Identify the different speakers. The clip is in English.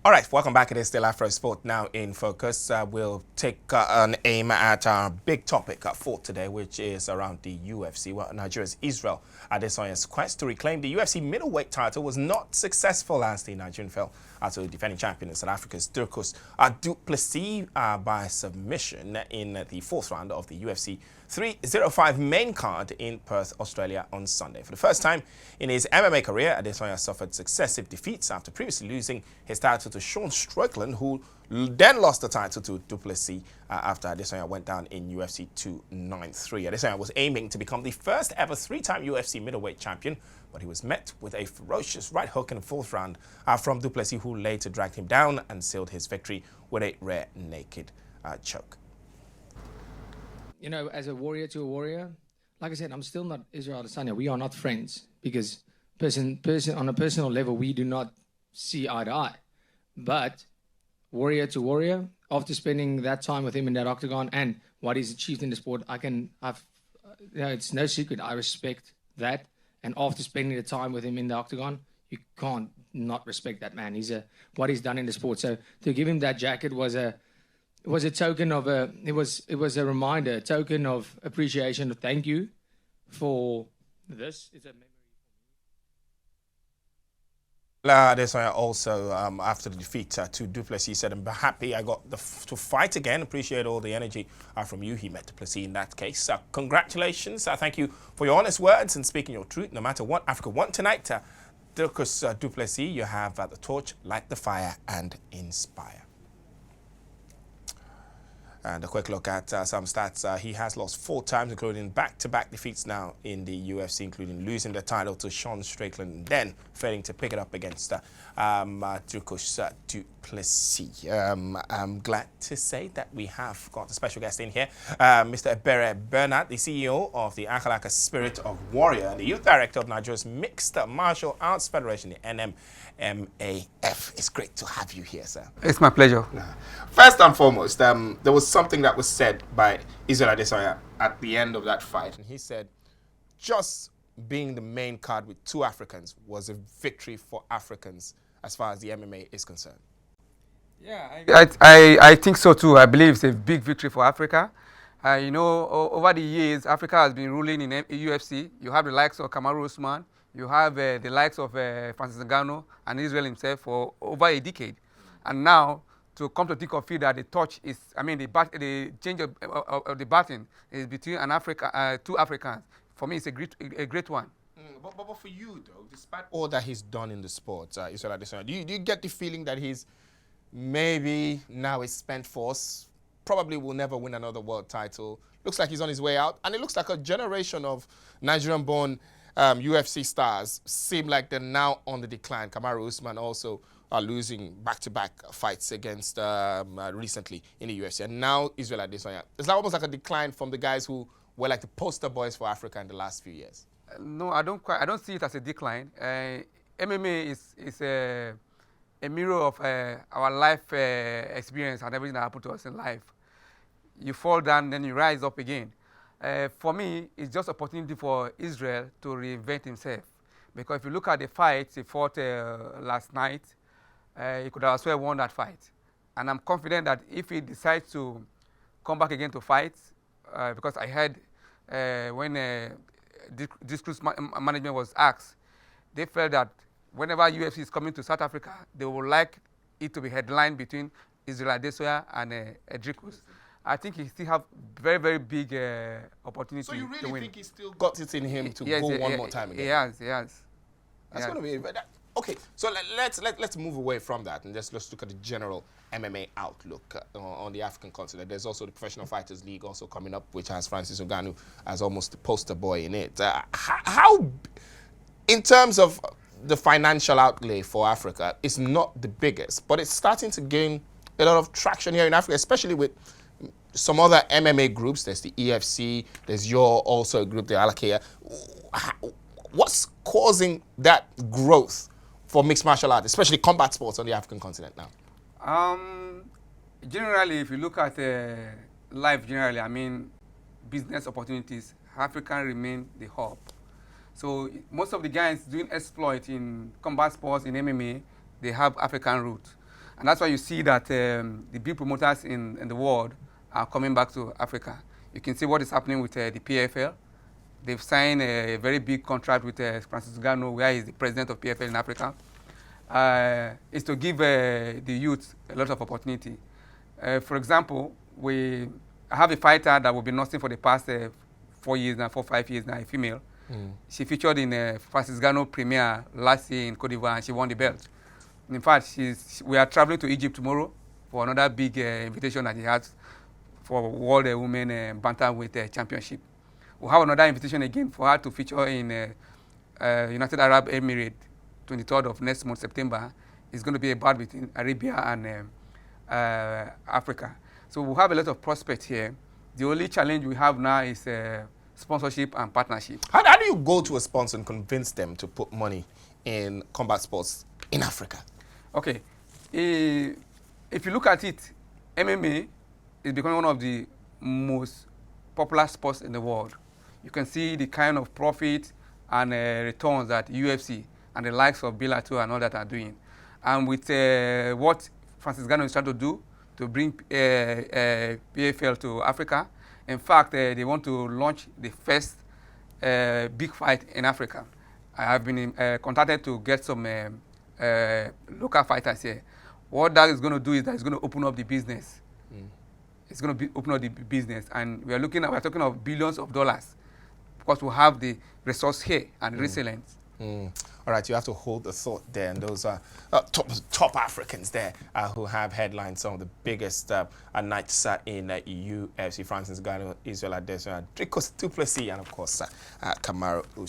Speaker 1: All right, welcome back. It is still Afrosport now in focus. We'll take an aim at our big topic for today, which is around the UFC. Well, Nigeria's Israel Adesanya's quest to reclaim the UFC middleweight title was not successful as the Nigerian fell to the defending champion in South Africa's Dricus Du Plessis by submission in the fourth round of the UFC 305 main card in Perth, Australia on Sunday. For the first time in his MMA career, Adesanya suffered successive defeats after previously losing his title to Sean Strickland, who then lost the title to Du Plessis after Adesanya went down in UFC 293. Adesanya was aiming to become the first ever three-time UFC middleweight champion, but he was met with a ferocious right hook in the fourth round from Du Plessis, who later dragged him down and sealed his victory with a rear naked choke.
Speaker 2: You know, as a warrior to a warrior, like I said, I'm still not Israel Adesanya. We are not friends because on a personal level, we do not see eye to eye. But warrior to warrior, after spending that time with him in that octagon and what he's achieved in the sport, it's no secret. I respect that. And after spending the time with him in the octagon, you can't not respect that man. What he's done in the sport. So to give him that jacket was a token of it was a reminder, a token of appreciation, of thank you for this. It's a memory.
Speaker 1: Adesanya also, after the defeat to Du Plessis, said, "I'm happy I got to fight again. Appreciate all the energy from you." He met Du Plessis in that case. Congratulations. Thank you for your honest words and speaking your truth. No matter what Africa won tonight, Dricus Du Plessis, you have the torch, light the fire, and inspire. And a quick look at some stats. He has lost 4 times, including back-to-back defeats now in the UFC, including losing the title to Sean Strickland and then failing to pick it up against Dricus Du Plessis. I'm glad to say that we have got a special guest in here, Mr. Ebere Bernard, the CEO of the Akalaka Spirit of Warrior and the youth director of Nigeria's Mixed Martial Arts Federation, the NMMAF. It's great to have you here, sir.
Speaker 3: It's my pleasure.
Speaker 1: First and foremost, there was something that was said by Israel Adesanya at the end of that fight, and he said, just being the main card with 2 Africans was a victory for Africans as far as the MMA is concerned.
Speaker 3: Yeah, I think so too. I believe it's a big victory for Africa. You know, over the years, Africa has been ruling in UFC. You have the likes of Kamaru Usman. You have the likes of Francis Ngannou and Israel himself for over a decade. And now, to come to think of it, that the touch is, the change of the baton is between 2 Africans. For me, it's a great one.
Speaker 1: But for you, though, despite all that he's done in the sport, Israel Adesanya, do you get the feeling that he's maybe now is spent force, probably will never win another world title, looks like he's on his way out, and it looks like a generation of Nigerian-born UFC stars seem like they're now on the decline. Kamaru Usman also are losing back-to-back fights against recently in the UFC, and now Israel Adesanya. It's almost like a decline from the guys who were like the poster boys for Africa in the last few years.
Speaker 3: No, I don't see it as a decline. MMA is a mirror of our life experience and everything that happened to us in life. You fall down, then you rise up again. For me, it's just an opportunity for Israel to reinvent himself. Because if you look at the fights he fought last night, he could have as well won that fight. And I'm confident that if he decides to come back again to fight, because I heard when this cruise management was asked, they felt that whenever UFC is coming to South Africa, they would like it to be headlined between Israel Adesanya and Dricus. I think he still have very, very big opportunity to win.
Speaker 1: So you really think he still got it in him to go one more time again?
Speaker 3: He has.
Speaker 1: That's going to be... Okay, so let's move away from that and let's look at the general MMA outlook on the African continent. There's also the Professional Fighters League also coming up, which has Francis Ngannou as almost the poster boy in it. How, in terms of the financial outlay for Africa, it's not the biggest, but it's starting to gain a lot of traction here in Africa, especially with some other MMA groups. There's the EFC, there's your also group, the Akalaka. What's causing that growth for mixed martial arts, especially combat sports on the African continent now?
Speaker 3: Generally, if you look at life generally, business opportunities, Africa remain the hub. So most of the guys doing exploit in combat sports, in MMA, they have African roots. And that's why you see that the big promoters in the world are coming back to Africa. You can see what is happening with the PFL. They've signed a very big contract with Francis Ngannou, where he's the president of PFL in Africa. Is to give the youth a lot of opportunity. For example, I have a fighter that will be nursing for the past 4 years now, 5 years now, a female. She featured in Francis Ngannou Premier last year in Cote d'Ivoire, and she won the belt. In fact, we are traveling to Egypt tomorrow for another big invitation that he has for World Women Bantamweight Championship. We'll have another invitation again for her to feature in United Arab Emirates, 23rd of next month, September. It's going to be a bout between Arabia and Africa. So we'll have a lot of prospects here. The only challenge we have now is sponsorship and partnership.
Speaker 1: How do you go to a sponsor and convince them to put money in combat sports in Africa?
Speaker 3: Okay. If you look at it, MMA is becoming one of the most popular sports in the world. You can see the kind of profit and returns that UFC and the likes of Bellator and all that are doing. And with what Francis Ngannou is trying to do to bring PFL to Africa, in fact, they want to launch the first big fight in Africa. I have been contacted to get some local fighters here. What that is going to do is that it's going to open up the business. It's going to open up the business, and we're talking of billions of dollars, because we have the resource here and resilience.
Speaker 1: All right, you have to hold the thought there, and those are top Africans there who have headlined some of the biggest nights in UFC. Francis Ngannou, Israel Adesanya, Dricus Du Plessis, and of course, Kamaru Usman.